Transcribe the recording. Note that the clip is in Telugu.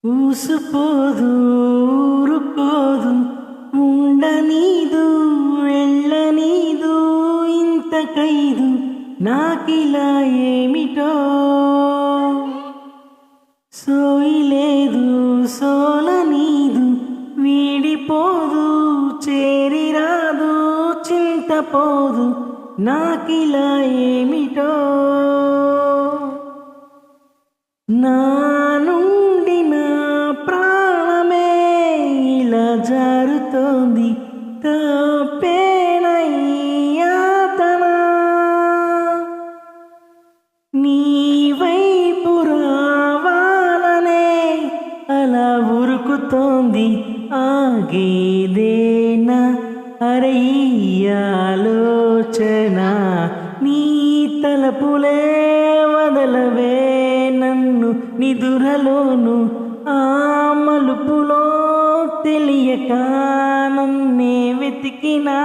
ఊసుపోదు ఊరుకోదు ఉండనీదు వెళ్ళనీదు ఇంత ఖైదు నాకిలా ఏమిటో సోయిలేదు సోలనీదు వీడిపోదు చేరిరాదు చింతపోదు నాకిలా ఏమిటో నా నుండి నా ప్రాణమే ఇలా జారుతోంది తప్పేనయ్యాతనా నీ వైపు రావాలనే అలా ఉరుకుతోంది ఆగేదేనా అరే ఈ ఆలోచన నీ తలపులే వదలవే నన్ను నిదురలోను ఆ మలుపులో తెలియక నన్నే వెతికినా